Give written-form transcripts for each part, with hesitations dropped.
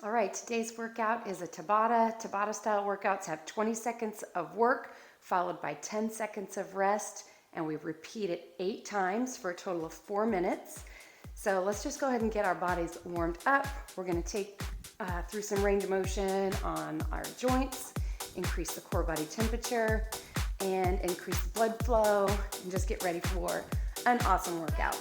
All right, today's workout is a Tabata. Tabata style workouts have 20 seconds of work followed by 10 seconds of rest, and we repeat it 8 times for a total of 4 minutes. So let's just go ahead and get our bodies warmed up. We're going to take through some range of motion on our joints, increase the core body temperature, and increase the blood flow, and just get ready for an awesome workout.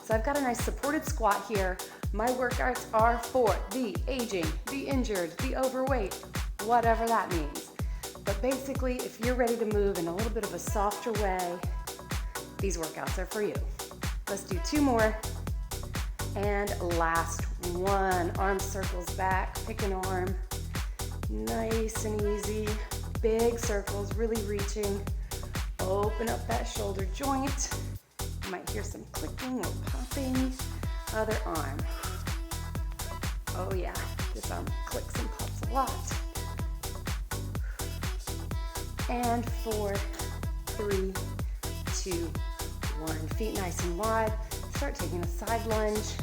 So I've got a nice supported squat here. My workouts are for the aging, the injured, the overweight, whatever that means. But basically, if you're ready to move in a little bit of a softer way, these workouts are for you. Let's do 2 more. And last one. Arm circles back, pick an arm. Nice and easy. Big circles, really reaching. Open up that shoulder joint. You might hear some clicking or popping. Other arm. Oh yeah, this arm clicks and pops a lot. And 4, 3, 2, 1. Feet nice and wide. Start taking a side lunge.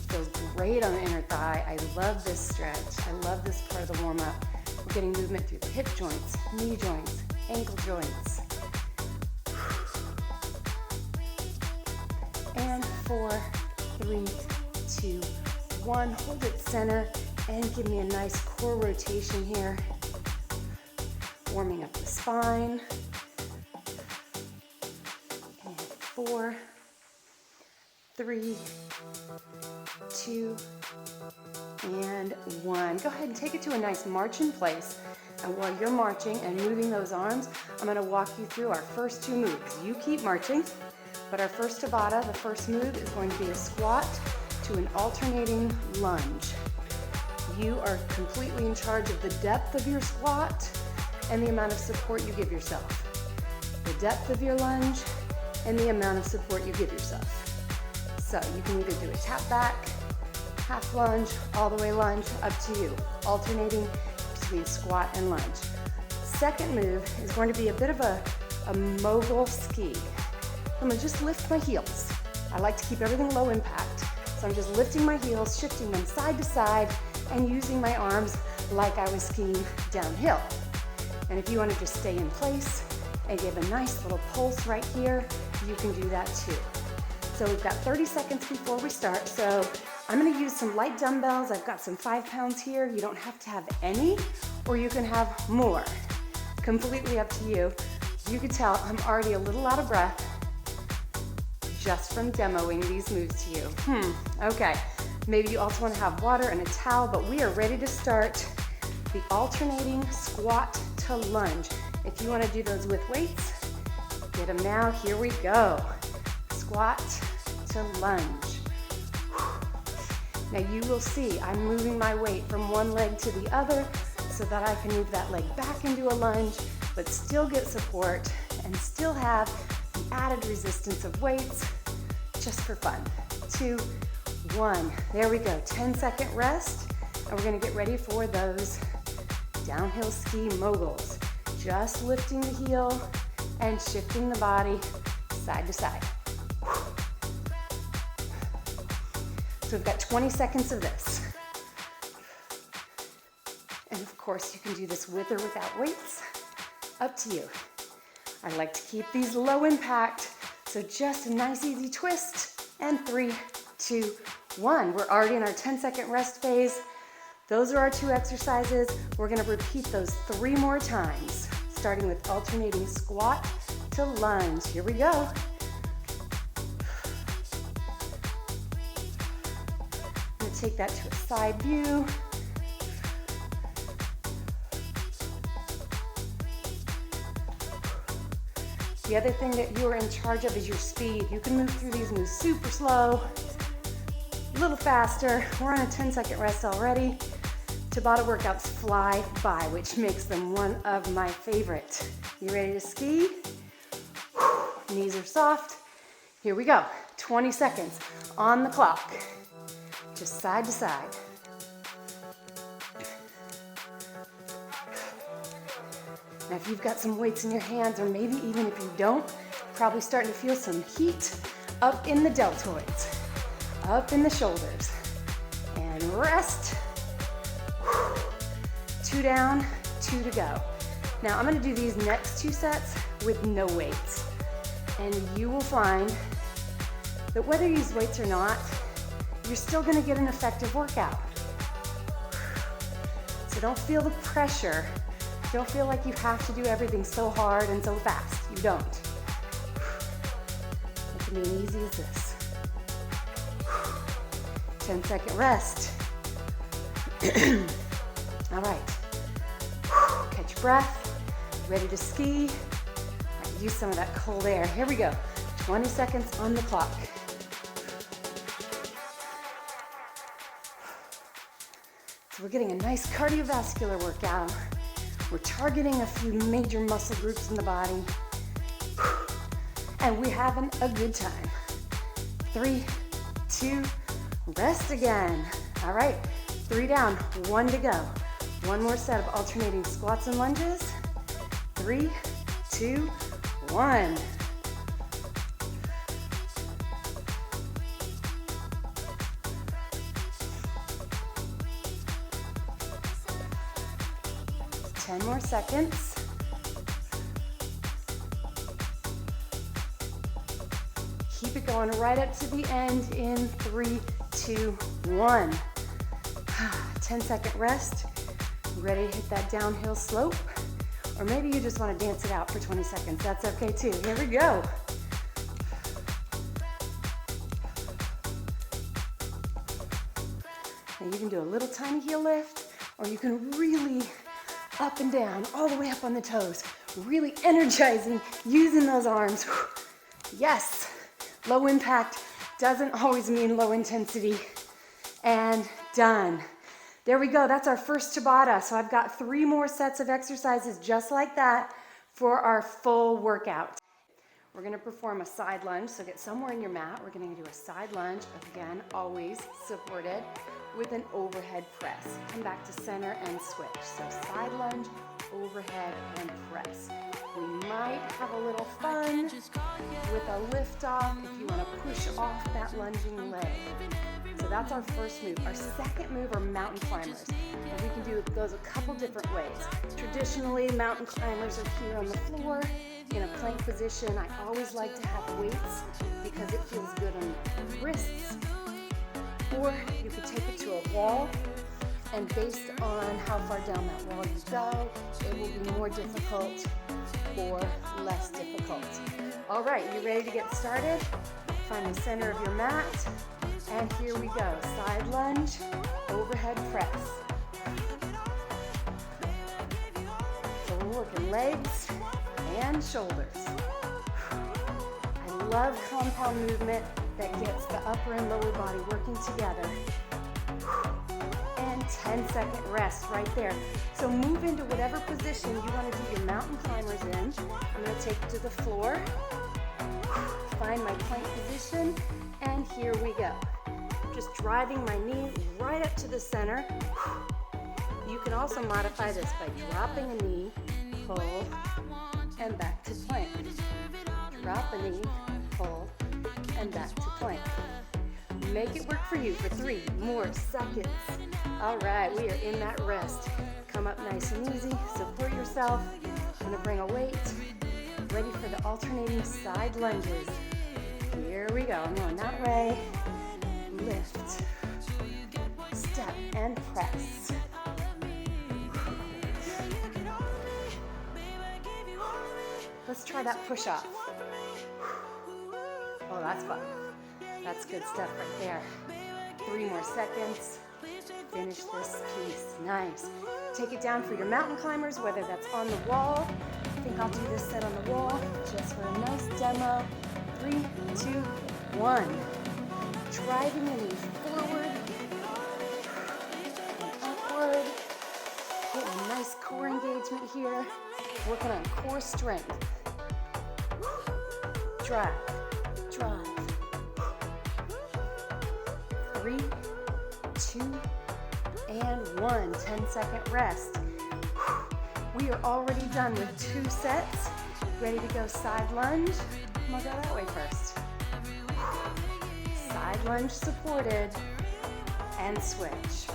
Feels great on the inner thigh. I love this stretch. I love this part of the warm-up. We're getting movement through the hip joints, knee joints, ankle joints. And 4, 3, 2, 1. Hold it center and give me a nice core rotation here. Warming up the spine. And 4, 3, 2, and 1. Go ahead and take it to a nice march in place. And while you're marching and moving those arms, I'm going to walk you through our first 2 moves. You keep marching, but our first Tabata, the first move, is going to be a squat to an alternating lunge. You are completely in charge of the depth of your squat and the amount of support you give yourself. The depth of your lunge and the amount of support you give yourself. So you can either do a tap back, half lunge, all the way lunge, up to you, alternating between squat and lunge. Second move is going to be a bit of a Mogul ski. I'm gonna just lift my heels. I like to keep everything low impact. So I'm just lifting my heels, shifting them side to side, and using my arms like I was skiing downhill. And if you want to just stay in place and give a nice little pulse right here, you can do that too. So we've got 30 seconds before we start. So I'm going to use some light dumbbells. I've got some 5 pounds here. You don't have to have any, or you can have more. Completely up to you. You can tell I'm already a little out of breath just from demoing these moves to you. Okay. Maybe you also want to have water and a towel, but we are ready to start the alternating squat to lunge. If you want to do those with weights, get them now. Here we go. Squat to lunge. Now you will see I'm moving my weight from one leg to the other so that I can move that leg back into a lunge, but still get support and still have the added resistance of weights just for fun. 2, 1. There we go. 10-second rest, and we're going to get ready for those downhill ski moguls. Just lifting the heel and shifting the body side to side. So we've got 20 seconds of this. And of course, you can do this with or without weights. Up to you. I like to keep these low impact, so just a nice easy twist. And 3, 2, 1. We're already in our 10-second rest phase. Those are our 2 exercises. We're going to repeat those 3 more times, starting with alternating squat to lunge. Here we go. I'm going to take that to a side view. The other thing that you are in charge of is your speed. You can move through these moves super slow, a little faster. We're on a 10-second rest already. Tabata workouts fly by, which makes them one of my favorite. You ready to ski? Knees are soft. Here we go. 20 seconds on the clock. Just side to side. Now if you've got some weights in your hands, or maybe even if you don't, probably starting to feel some heat up in the deltoids, up in the shoulders. And rest. 2 down, 2 to go. Now I'm gonna do these next 2 sets with no weights. And you will find that whether you use weights or not, you're still gonna get an effective workout. So don't feel the pressure. Don't feel like you have to do everything so hard and so fast. You don't. It can be as easy as this. 10-second rest. All right. Catch your breath. Ready to ski. I could use some of that cold air. Here we go. 20 seconds on the clock. So we're getting a nice cardiovascular workout. We're targeting a few major muscle groups in the body. And we're having a good time. 3, 2, rest again. All right, 3 down, 1 to go. One more set of alternating squats and lunges. 3, 2, 1. Ten more seconds. Keep it going right up to the end in 3, 2, 1. 10-second rest. Ready to hit that downhill slope? Or maybe you just want to dance it out for 20 seconds. That's okay too. Here we go. Now you can do a little tiny heel lift, or you can really up and down, all the way up on the toes. Really energizing, using those arms. Yes, low impact doesn't always mean low intensity. And done. There we go, that's our first Tabata. So I've got 3 more sets of exercises just like that for our full workout. We're gonna perform a side lunge, so get somewhere in your mat. We're gonna do a side lunge, again, always supported with an overhead press. Come back to center and switch. So side lunge, overhead, and press. We might have a little fun with a lift off if you wanna push off that lunging leg. So that's our first move. Our second move are mountain climbers. And we can do those a couple different ways. Traditionally, mountain climbers are here on the floor in a plank position. I always like to have weights because it feels good on the wrists. Or you could take it to a wall, and based on how far down that wall you go, it will be more difficult or less difficult. All right, you ready to get started? Find the center of your mat. And here we go, side lunge, overhead press. So we're working legs and shoulders. I love compound movement that gets the upper and lower body working together. And 10-second rest right there. So move into whatever position you want to do your mountain climbers in. I'm going to take it to the floor, find my plank position, and here we go. Just driving my knee right up to the center. You can also modify this by dropping a knee, pull, and back to plank. Drop a knee, pull, and back to plank. Make it work for you for 3 more seconds. All right, we are in that rest. Come up nice and easy, support yourself. I'm gonna bring a weight. Ready for the alternating side lunges. Here we go, I'm going that way. Lift, step, and press. Let's try that push-off. Oh, that's fun. That's good stuff right there. 3 more seconds. Finish this piece. Nice. Take it down for your mountain climbers, whether that's on the wall. I think I'll do this set on the wall just for a nice demo. 3, 2, 1. Driving the knee forward and upward. Getting a nice core engagement here. Working on core strength. Drive, drive. 3, 2, and 1. 10-second rest. We are already done with 2 sets. Ready to go side lunge. I'm gonna go that way first. Side lunge supported, and switch.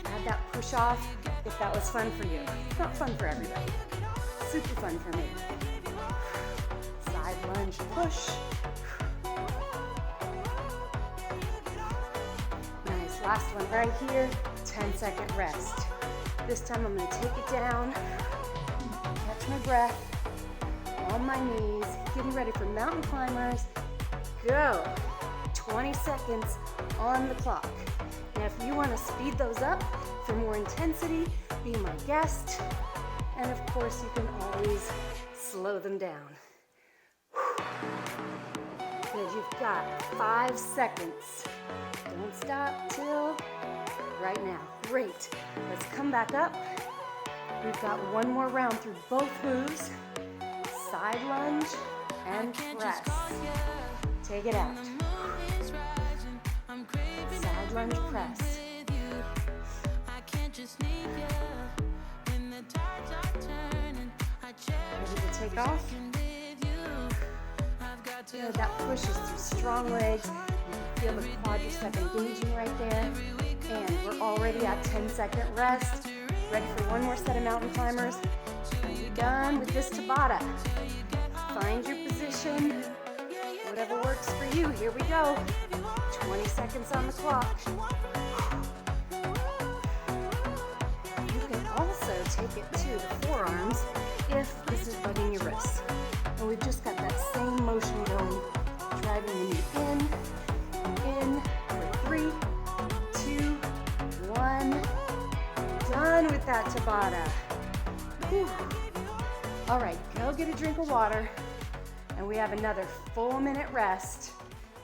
Add that push off if that was fun for you. It's not fun for everybody. Super fun for me. Side lunge, push. Nice, last one right here, 10-second rest. This time I'm gonna take it down, catch my breath, on my knees, getting ready for mountain climbers. Go. 20 seconds on the clock. Now if you want to speed those up for more intensity, be my guest. And of course you can always slow them down. Good, you've got 5 seconds. Don't stop till right now. Great. Let's come back up. We've got one more round through both moves. Side lunge and press. Take it out. Side lunge, press. Ready to take off? Good, that pushes through strong legs. You feel the quadricep engaging right there. And we're already at 10-second rest. Ready for one more set of mountain climbers. Are you done with this Tabata? Find your position. Whatever works for you. Here we go. 20 seconds on the clock. You can also take it to the forearms if this is bugging your wrists. And we've just got that same motion going. Driving the knee in for 3, 2, 1. Done with that Tabata. Whew. All right, go get a drink of water. And we have another full minute rest,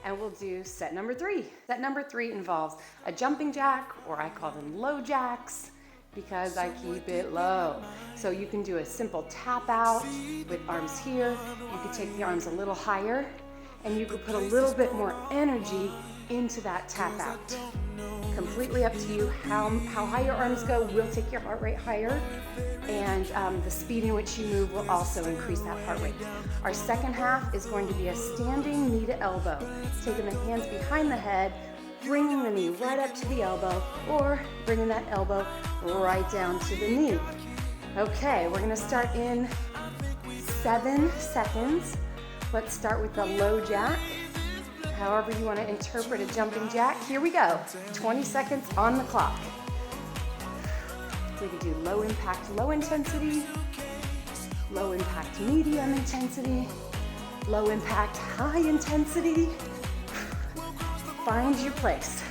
and we'll do set number 3. Set number 3 involves a jumping jack, or I call them low jacks, because I keep it low. So you can do a simple tap out with arms here. You could take the arms a little higher, and you could put a little bit more energy into that tap out. Completely up to you. How high your arms go will take your heart rate higher, and the speed in which you move will also increase that heart rate. Our second half is going to be a standing knee to elbow. Taking the hands behind the head, bringing the knee right up to the elbow, or bringing that elbow right down to the knee. Okay, we're gonna start in 7 seconds. Let's start with the low jack. However you want to interpret a jumping jack. Here we go. 20 seconds on the clock. We can do low impact, low intensity, low impact, medium intensity, low impact, high intensity. Find your place.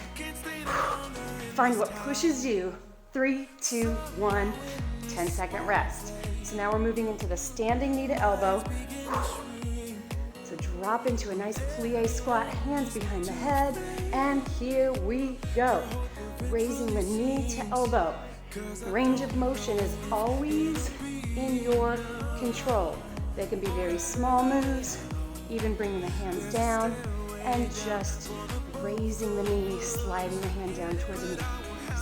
Find what pushes you. 3, 2, 1, 10-second rest. So now we're moving into the standing knee to elbow. So drop into a nice plie squat, hands behind the head, and here we go. Raising the knee to elbow. Range of motion is always in your control. They can be very small moves, even bringing the hands down, and just raising the knee, sliding the hand down toward the knee.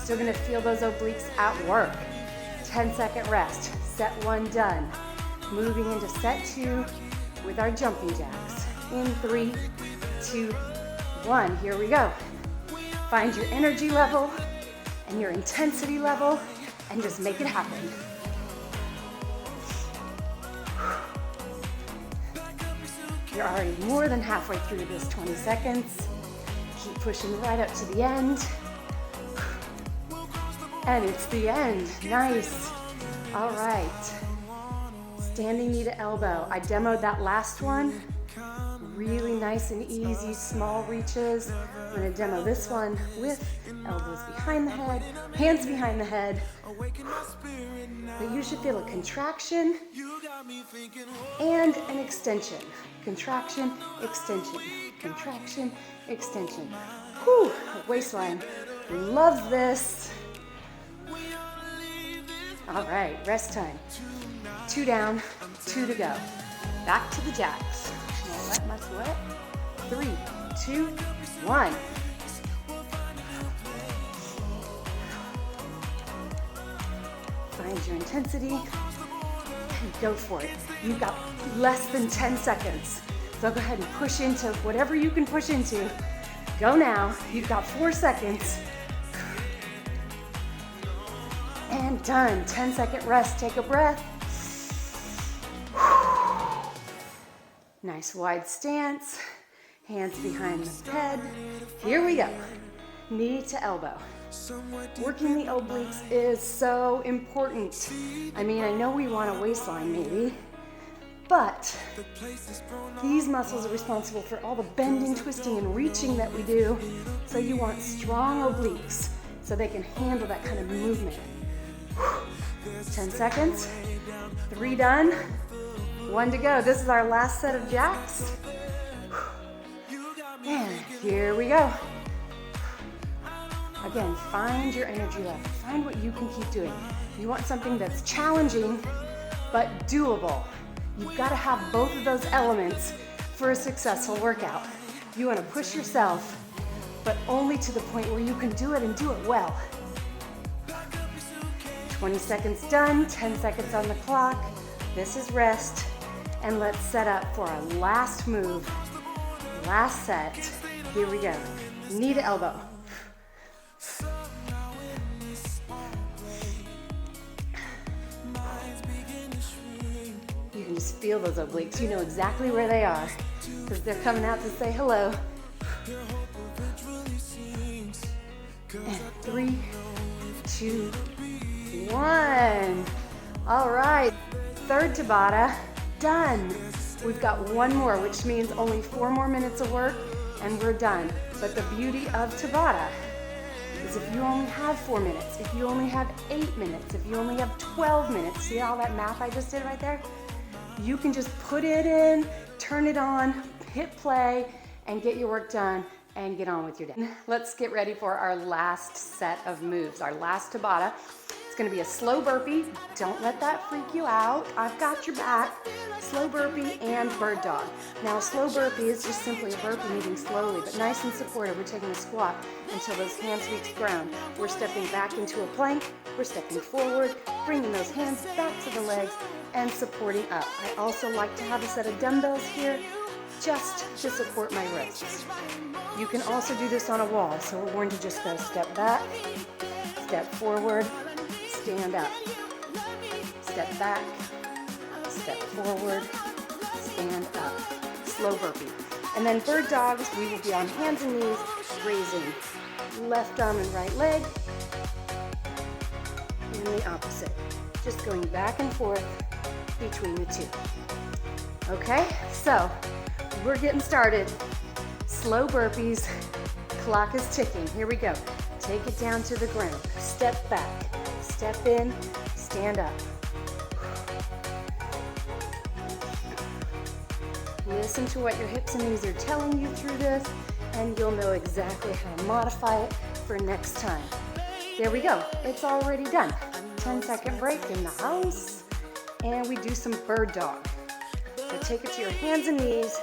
Still gonna feel those obliques at work. 10-second rest, set 1 done. Moving into set 2 with our jumping jacks. In 3, 2, 1, here we go. Find your energy level and your intensity level and just make it happen. You're already more than halfway through this 20 seconds. Keep pushing right up to the end. And it's the end, nice. All right. Standing knee to elbow. I demoed that last one. Really nice and easy, small reaches. I'm gonna demo this one with elbows behind the head, hands behind the head. But you should feel a contraction and an extension. Contraction, extension, contraction, extension. Whew, waistline loves this. All right, rest time. 2 down, 2 to go. Back to the jacks. Now let my sweat. 3, 2, 1. Find your intensity and go for it. You've got less than 10 seconds. So go ahead and push into whatever you can push into. Go now. You've got 4 seconds. And done. 10-second rest. Take a breath. Nice wide stance. Hands behind the head. Here we go. Knee to elbow. Working the obliques is so important. I mean, I know we want a waistline maybe, but these muscles are responsible for all the bending, twisting, and reaching that we do. So you want strong obliques so they can handle that kind of movement. 10 seconds. 3 done. 1 to go. This is our last set of jacks. And here we go. Again, find your energy level. Find what you can keep doing. You want something that's challenging, but doable. You've got to have both of those elements for a successful workout. You want to push yourself, but only to the point where you can do it and do it well. 20 seconds done, 10 seconds on the clock. This is rest. And let's set up for our last move. Last set. Here we go. Knee to elbow. You can just feel those obliques. You know exactly where they are because they're coming out to say hello. And 3, 2, 1. All right. Third Tabata. Done. We've got 1 more, which means only 4 more minutes of work and we're done. But the beauty of Tabata is if you only have 4 minutes, if you only have 8 minutes, if you only have 12 minutes, see all that math I just did right there? You can just put it in, turn it on, hit play, and get your work done and get on with your day. Let's get ready for our last set of moves, our last Tabata. It's gonna be a slow burpee. Don't let that freak you out. I've got your back. Slow burpee and bird dog. Now a slow burpee is just simply a burpee moving slowly, but nice and supportive. We're taking a squat until those hands reach the ground. We're stepping back into a plank. We're stepping forward, bringing those hands back to the legs and supporting up. I also like to have a set of dumbbells here just to support my wrists. You can also do this on a wall. So we're going to just go step back, step forward, stand up, step back, step forward, stand up, slow burpee. And then bird dogs, we will be on hands and knees, raising left arm and right leg, and the opposite. Just going back and forth between the two. Okay, so we're getting started. Slow burpees, clock is ticking. Here we go. Take it down to the ground, step back, step in, stand up. Listen to what your hips and knees are telling you through this, and you'll know exactly how to modify it for next time. There we go. It's already done. 10-second break in the house, and we do some bird dog. So take it to your hands and knees.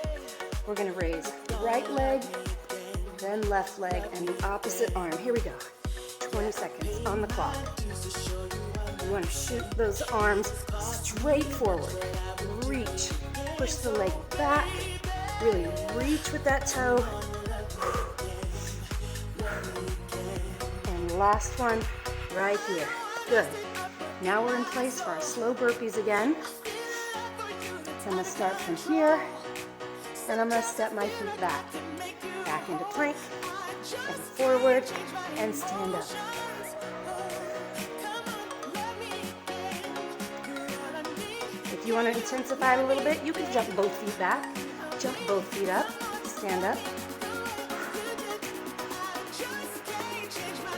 We're going to raise the right leg, then left leg, and the opposite arm. Here we go. 20 seconds on the clock. You want to shoot those arms straight forward. Reach. Push the leg back. Really reach with that toe. And last one right here. Good. Now we're in place for our slow burpees again. So I'm going to start from here. And I'm going to step my feet back. Back into plank. And forward. And stand up. If you want to intensify it a little bit, you can jump both feet back, jump both feet up, stand up.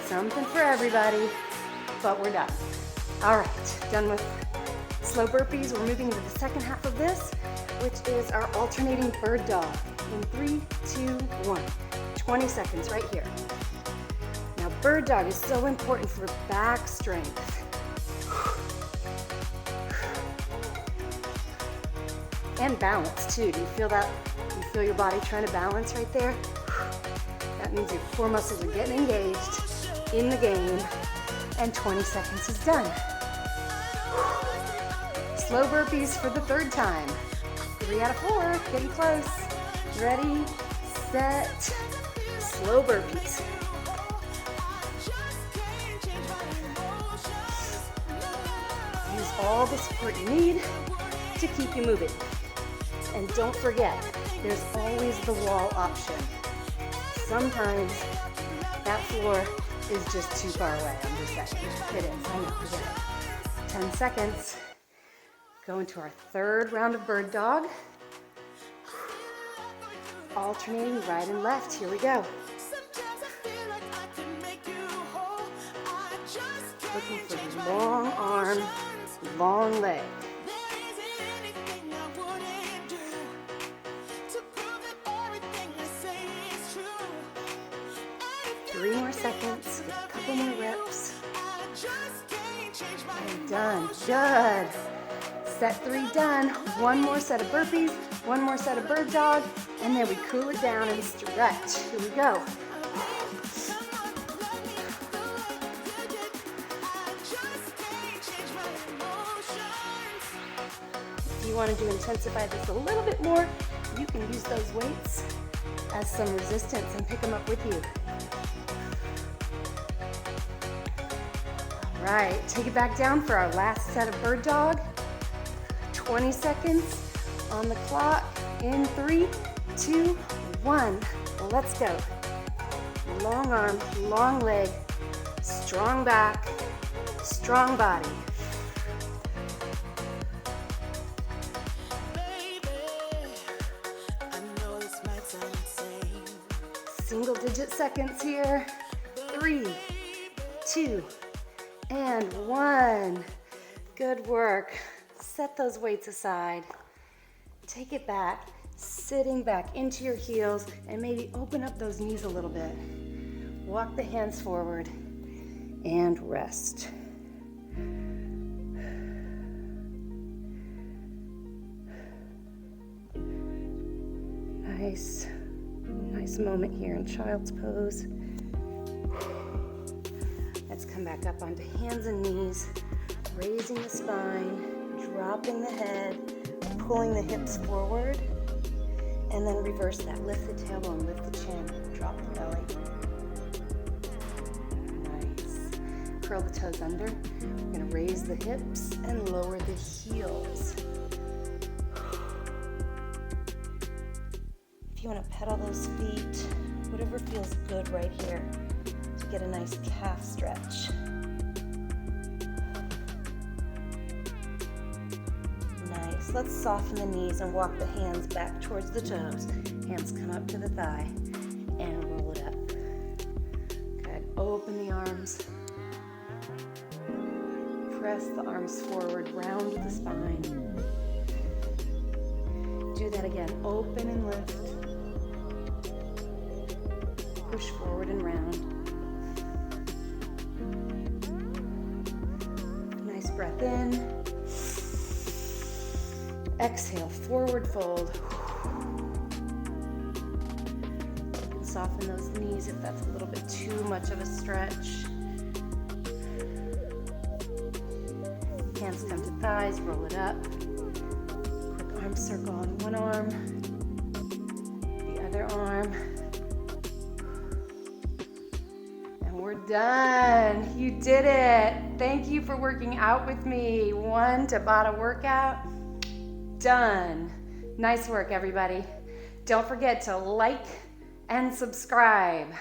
Something for everybody, but we're done. All right, done with slow burpees. We're moving into the second half of this, which is our alternating bird dog. In 3, 2, 1. 20 seconds right here. Now, bird dog is so important for back strength. And balance too. Do you feel that? You feel your body trying to balance right there? That means your core muscles are getting engaged in the game, and 20 seconds is done. Slow burpees for the third time. 3 out of 4, getting close. Ready, set, slow burpees. Use all the support you need to keep you moving. And don't forget, there's always the wall option. Sometimes that floor is just too far away. I'm just saying. It is. I know. I get it. 10 seconds. Go into our third round of bird dog. Alternating right and left. Here we go. Looking for long arm, long leg. 3 more seconds, a couple more reps. And done, good. Set 3 done. 1 more set of burpees, 1 more set of bird dog, and then we cool it down and stretch. Here we go. If you want to intensify this a little bit more, you can use those weights as some resistance and pick them up with you. All right, take it back down for our last set of bird dog. 20 seconds on the clock. In 3, 2, 1. Let's go. Long arm, long leg, strong back, strong body. Single digit seconds here. 3, 2, and 1. Good work. Set those weights aside. Take it back, sitting back into your heels, and maybe open up those knees a little bit. Walk the hands forward and rest. Nice moment here in child's pose. Let's come back up onto hands and knees, raising the spine, dropping the head, pulling the hips forward, and then reverse that. Lift the tailbone, lift the chin, drop the belly. Nice. Curl the toes under. We're going to raise the hips and lower the heels. If you want to pedal those feet, whatever feels good right here to get a nice calf stretch. Nice. Let's soften the knees and walk the hands back towards the toes. Hands come up to the thigh and roll it up. Good. Open the arms. Press the arms forward, round the spine. Do that again. Open and lift. Push forward and round. Nice breath in. Exhale, forward fold. You can soften those knees if that's a little bit too much of a stretch. Hands come to thighs, roll it up. Quick arm circle on one arm, the other arm. Done. You did it. Thank you for working out with me. 1 Tabata workout. Done. Nice work, everybody. Don't forget to like and subscribe.